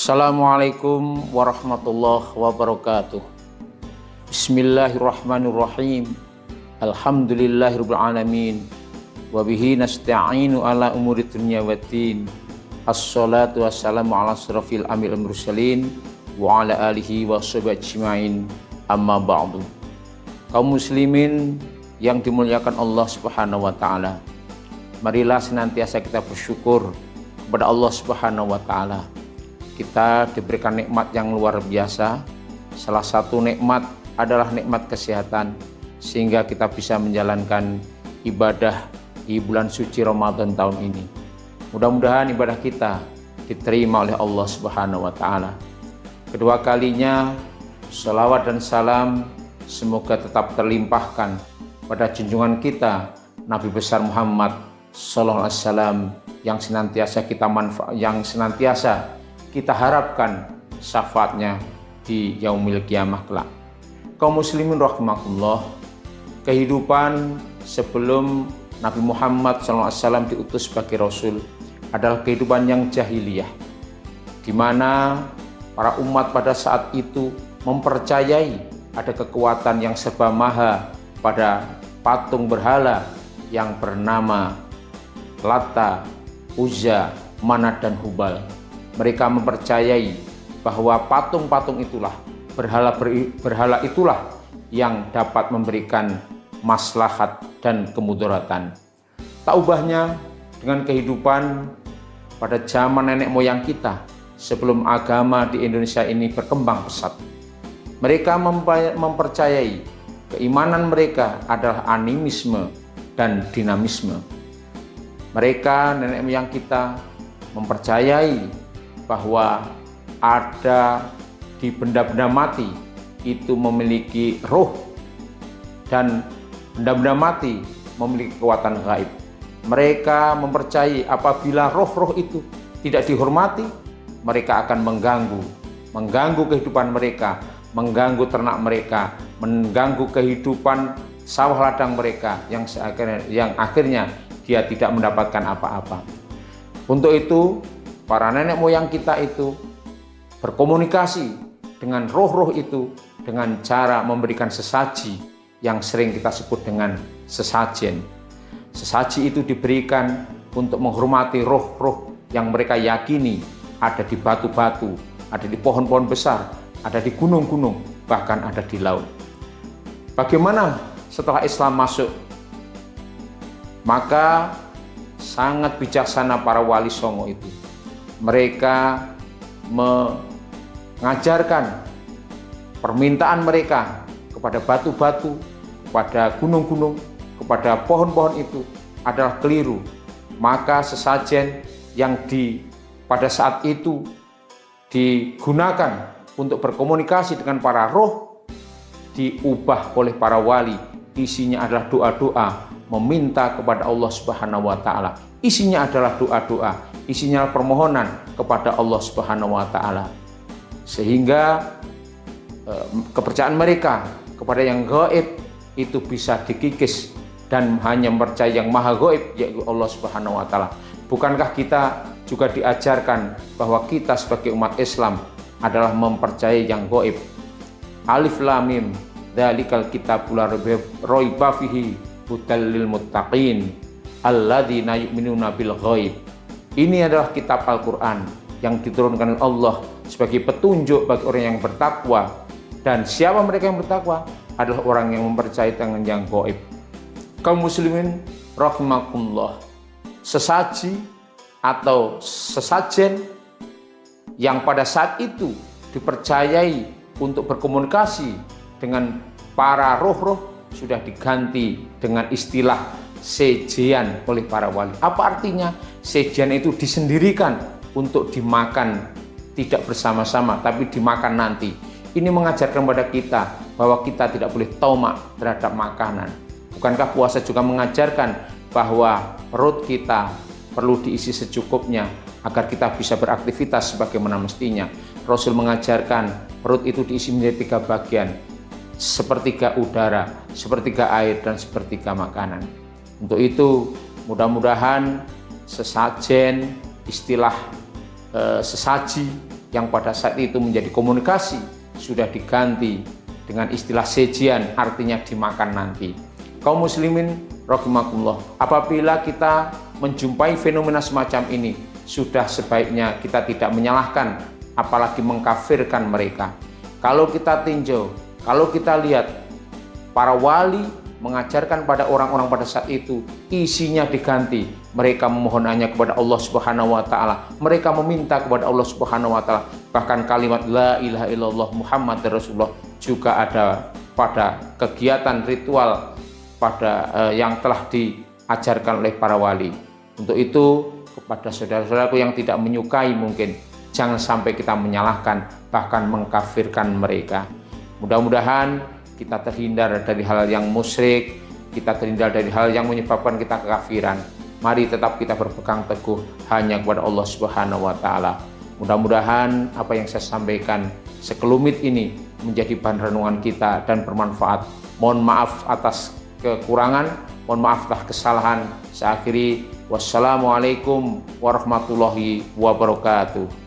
Assalamualaikum warahmatullahi wabarakatuh. Bismillahirrahmanirrahim. Alhamdulillahirabbil alamin. Wa bihi nasta'inu ala umuri dunya waddin. Assalatu wassalamu ala asrofil amil mursalin wa ala alihi wa sahbihi ajmain. Amma ba'du. Kaum muslimin yang dimuliakan Allah Subhanahu wa taala. Marilah senantiasa kita bersyukur kepada Allah Subhanahu wa taala. Kita diberikan nikmat yang luar biasa. Salah satu nikmat adalah nikmat kesehatan, sehingga kita bisa menjalankan ibadah di bulan suci Ramadan tahun ini. Mudah-mudahan ibadah kita diterima oleh Allah Subhanahu wa taala. Kedua kalinya selawat dan salam semoga tetap terlimpahkan pada junjungan kita Nabi besar Muhammad sallallahu alaihi wasallam yang senantiasa kita harapkan syafaatnya di yaumil qiyamah kelak. Kaum muslimin rahimakumullah, kehidupan sebelum Nabi Muhammad SAW diutus sebagai Rasul adalah kehidupan yang jahiliyah, di mana para umat pada saat itu mempercayai ada kekuatan yang serba maha pada patung berhala yang bernama Lata, Uzza, Manat, dan Hubal. Mereka mempercayai bahwa patung-patung itulah, berhala itulah yang dapat memberikan maslahat dan kemudaratan. Tak ubahnya dengan kehidupan pada zaman nenek moyang kita sebelum agama di Indonesia ini berkembang pesat. Mereka mempercayai keimanan mereka adalah animisme dan dinamisme. Mereka, nenek moyang kita, mempercayai bahwa ada di benda-benda mati itu memiliki roh, dan benda-benda mati memiliki kekuatan gaib. Mereka mempercayai apabila roh-roh itu tidak dihormati, mereka akan mengganggu kehidupan mereka, mengganggu ternak mereka, mengganggu kehidupan sawah ladang mereka yang akhirnya dia tidak mendapatkan apa-apa. Untuk itu para nenek moyang kita itu berkomunikasi dengan roh-roh itu dengan cara memberikan sesaji yang sering kita sebut dengan sesajen. Sesaji itu diberikan untuk menghormati roh-roh yang mereka yakini ada di batu-batu, ada di pohon-pohon besar, ada di gunung-gunung, bahkan ada di laut. Bagaimana setelah Islam masuk? Maka sangat bijaksana para wali songo itu. Mereka mengajarkan permintaan mereka kepada batu-batu, kepada gunung-gunung, kepada pohon-pohon itu adalah keliru. Maka sesajen yang pada saat itu digunakan untuk berkomunikasi dengan para roh diubah oleh para wali. Isinya adalah doa-doa meminta kepada Allah Subhanahu wa taala. Isinya adalah doa-doa, isinya permohonan kepada Allah Subhanahu wa taala. Sehingga kepercayaan mereka kepada yang gaib itu bisa dikikis dan hanya percaya yang maha gaib, yaitu Allah Subhanahu wa taala. Bukankah kita juga diajarkan bahwa kita sebagai umat Islam adalah mempercayai yang gaib? Alif lam mim, dzalikal kitabul la raiba fihi hudal lil muttaqin alladzina yu'minuna bil ghaib. Ini adalah kitab Al-Quran yang diturunkan oleh Allah sebagai petunjuk bagi orang yang bertakwa. Dan siapa mereka yang bertakwa? Adalah orang yang mempercayai dengan yang gaib. Kaum muslimin rahimakumullah, sesaji atau sesajen yang pada saat itu dipercayai untuk berkomunikasi dengan para roh-roh sudah diganti dengan istilah sejian oleh para wali. Apa artinya? Sejian itu disendirikan untuk dimakan, tidak bersama-sama, tapi dimakan nanti. Ini mengajarkan kepada kita bahwa kita tidak boleh tamak terhadap makanan. Bukankah puasa juga mengajarkan bahwa perut kita perlu diisi secukupnya agar kita bisa beraktivitas sebagaimana mestinya? Rasul mengajarkan perut itu diisi menjadi 3 bagian, sepertiga udara, sepertiga air, dan sepertiga makanan. Untuk itu mudah-mudahan sesajen, istilah sesaji yang pada saat itu menjadi komunikasi sudah diganti dengan istilah sejian, artinya dimakan nanti. Kaum muslimin rahimakumullah, apabila kita menjumpai fenomena semacam ini, sudah sebaiknya kita tidak menyalahkan, apalagi mengkafirkan mereka. Kalau kita tinjau, kalau kita lihat para wali mengajarkan pada orang-orang pada saat itu, isinya diganti. Mereka memohon hanya kepada Allah Subhanahu wa taala. Mereka meminta kepada Allah Subhanahu wa taala. Bahkan kalimat la ilaha illallah Muhammad Rasulullah juga ada pada kegiatan ritual pada yang telah diajarkan oleh para wali. Untuk itu, kepada saudara-saudaraku yang tidak menyukai mungkin, jangan sampai kita menyalahkan, bahkan mengkafirkan mereka. Mudah-mudahan kita terhindar dari hal yang musyrik, kita terhindar dari hal yang menyebabkan kita kekafiran. Mari tetap kita berpegang teguh hanya kepada Allah Subhanahu wa taala. Mudah-mudahan apa yang saya sampaikan sekelumit ini menjadi bahan renungan kita dan bermanfaat. Mohon maaf atas kekurangan, mohon maaf atas kesalahan. Saya akhiri, wassalamualaikum warahmatullahi wabarakatuh.